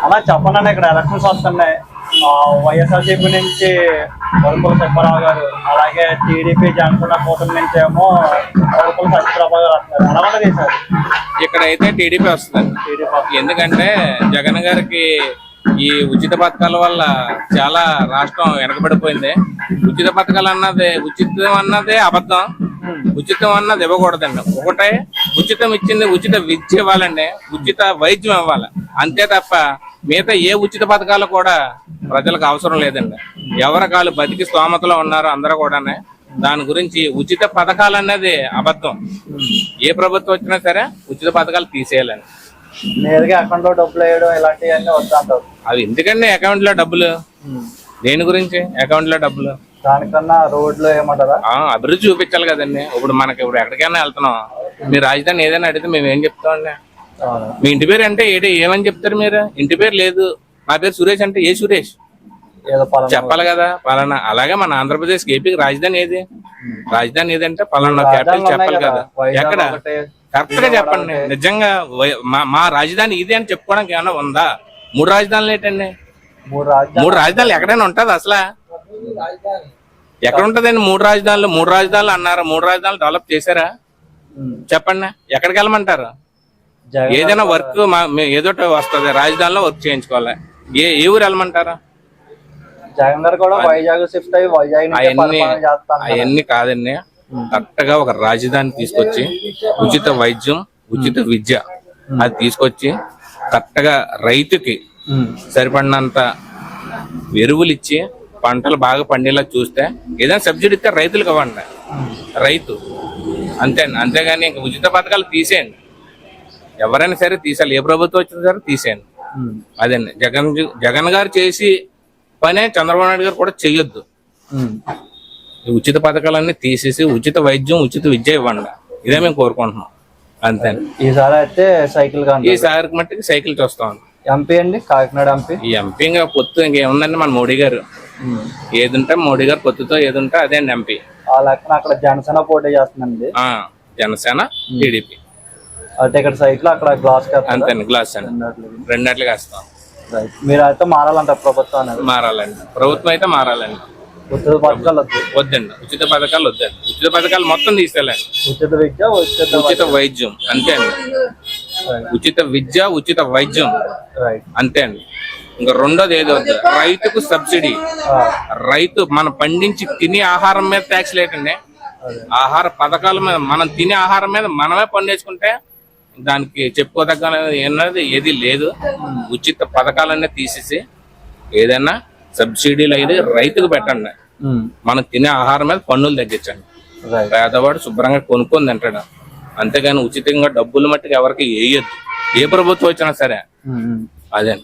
అలా చెప్పండి, ఇక్కడ ఎలక్షన్స్ వస్తున్నాయి. వైఎస్ఆర్సీపీ నుంచి వరపుల సుబ్బారావు గారు, అలాగే టీడీపీ జనసేన కూటమి నుంచి ఏమో వరపుల సత్యప్రభ గారు వస్తున్నారు. ఎలా ఉంటుంది సార్? ఇక్కడైతే టీడీపీ వస్తుంది. ఎందుకంటే జగన్ గారికి ఈ ఉచిత పథకాల వల్ల చాలా రాష్ట్రం వెనకబడిపోయింది. ఉచిత పథకాలు ఉచితం అన్నదే అబద్ధం. ఉచితం అన్నది ఇవ్వకూడదండి. ఒకటే ఉచితం ఇచ్చింది ఉచిత విద్య ఇవ్వాలండి, ఉచిత వైద్యం ఇవ్వాలి, అంతే తప్ప మిగతా ఏ ఉచిత పథకాలు కూడా ప్రజలకు అవసరం లేదండి. ఎవరి కాలు బతికి స్తోమతలో ఉన్నారో అందరూ కూడానే దాని గురించి ఉచిత పథకాలు అనేది అబద్ధం. ఏ ప్రభుత్వం వచ్చినా సరే ఉచిత పథకాలు తీసేయాలని. నేరుగా అకౌంట్ లో డబ్బులు వేయడం ఇలాంటివన్నీ వద్దంటారు. అవి ఎందుకండి అకౌంట్ లో డబ్బులు? దేని గురించి అకౌంట్ లో డబ్బులు? దానికన్నా రోడ్లు ఏమంటారా? అభివృద్ధి చూపించాలి కదండి. ఇప్పుడు ఎక్కడికైనా వెళ్తున్నాం, మీ రాజధాని ఏదైనా అడిగితే మేము ఏం చెప్తామండి? మీ ఇంటి పేరు అంటే ఏమని చెప్తారు మీరు? ఇంటి పేరు లేదు, నా పేరు సురేష్ అంటే ఏ సురేష్ చెప్పాలి కదా, పలానా. అలాగే మన ఆంధ్రప్రదేశ్ ఏపీకి రాజధాని ఏది? రాజధాని ఏదంటే పలానా క్యాపిటల్ చెప్పాలి కదా. ఎక్కడ కరెక్ట్ గా చెప్పండి. నిజంగా మా రాజధాని ఇది అని చెప్పుకోవడానికి ఏమైనా ఉందా? 3 రాజధానులు ఏంటండి? 3 రాజధానులు ఎక్కడైనా ఉంటది అసలు? ఎక్కడ ఉంటదండి 3 రాజధానులు? 3 రాజధానులు అన్నారు, 3 రాజధానులు డెవలప్ చేశారా? చెప్పండి. ఎక్కడికి వెళ్ళమంటారు? ఏదైనా వర్క్ ఏదో వస్తుంది, రాజధానిలో వర్క్ చేయించుకోవాలి. ఏ ఊరు వెళ్ళమంటారా? అవన్నీ కాదండి. కరెక్ట్ గా ఒక రాజధాని తీసుకొచ్చి ఉచిత వైద్యం, ఉచిత విద్య అది తీసుకొచ్చి కరెక్ట్ గా రైతుకి సరిపడినంత ఎరువులు ఇచ్చి పంటలు బాగా పండేలా చూస్తే, ఏదైనా సబ్సిడీ ఇస్తే రైతులకు ఇవ్వండి. రైతు అంతే, అంతేగాని ఇంకా ఉచిత పథకాలు తీసేయండి. ఎవరైనా సరే తీసేయాలి, ఏ ప్రభుత్వం వచ్చినా సరే తీసేయండి. అదండి జగన్ గారు చేసి పనే చంద్రబాబు నాయుడు గారు కూడా చెయ్యొద్దు. ఉచిత పథకాలన్నీ తీసేసి ఉచిత వైద్యం, ఉచిత విద్య ఇవ్వండి. ఇదే మేము కోరుకుంటున్నాం. అంతే. ఈసారి అయితే సైకిల్, ఈసారి మట్టికి సైకిల్ చూస్తాం. ఎంపీ అండి, కాకినాడ ఎంపీ. ఈ ఎంపీ ఇంకా పొత్తు ఇంకేముందండి, మన మోడీ గారు ఏదుంటే మోడీ గారు పొత్తుతో ఏదుంటే అదే అండి ఎంపీ. ఆ లెక్కన అక్కడ జనసేన పోటీ చేస్తుందండి. జనసేన, టీడీపీ. అంటే ఇక్కడ సైకిల్, అక్కడ గ్లాస్. అంతే, గ్లాస్ అండి, రెండట్లుగా వేస్తాం. మీరు అయితే మారాలంటారు ప్రభుత్వం? మారాలండి, ప్రభుత్వం అయితే మారాలండి. ఉచిత పథకాలు వద్దండి, ఉచిత పథకాలు వద్దండి. ఉచిత పథకాలు మొత్తం తీసేయాలండి. ఉచిత విద్య, ఉచిత వైద్యం అంతే అండి. ఉచిత విద్య, ఉచిత వైద్యం అంతే అండి. ఇంకా రెండోది ఏదో రైతుకు సబ్సిడీ. రైతు మనం పండించి తినే ఆహారం మీద ట్యాక్స్ లేకండి. ఆహార పథకాల మీద, మనం తినే ఆహారం మీద మనమే పండించుకుంటే దానికి చెప్పుకోదగ్గ ఏది లేదు. ఉచిత పథకాలన్నీ తీసేసి ఏదైనా సబ్సిడీలు అయితే రైతుకు పెట్టండి. మనం తినే ఆహారం మీద పన్నులు తగ్గించండి. పేదవాడు శుభ్రంగా కొనుక్కొని తింటాడు. అంతేగాని ఉచితంగా డబ్బులు మట్టుకు ఎవరికి వేయొద్దు, ఏ ప్రభుత్వం వచ్చినా సరే. అదే.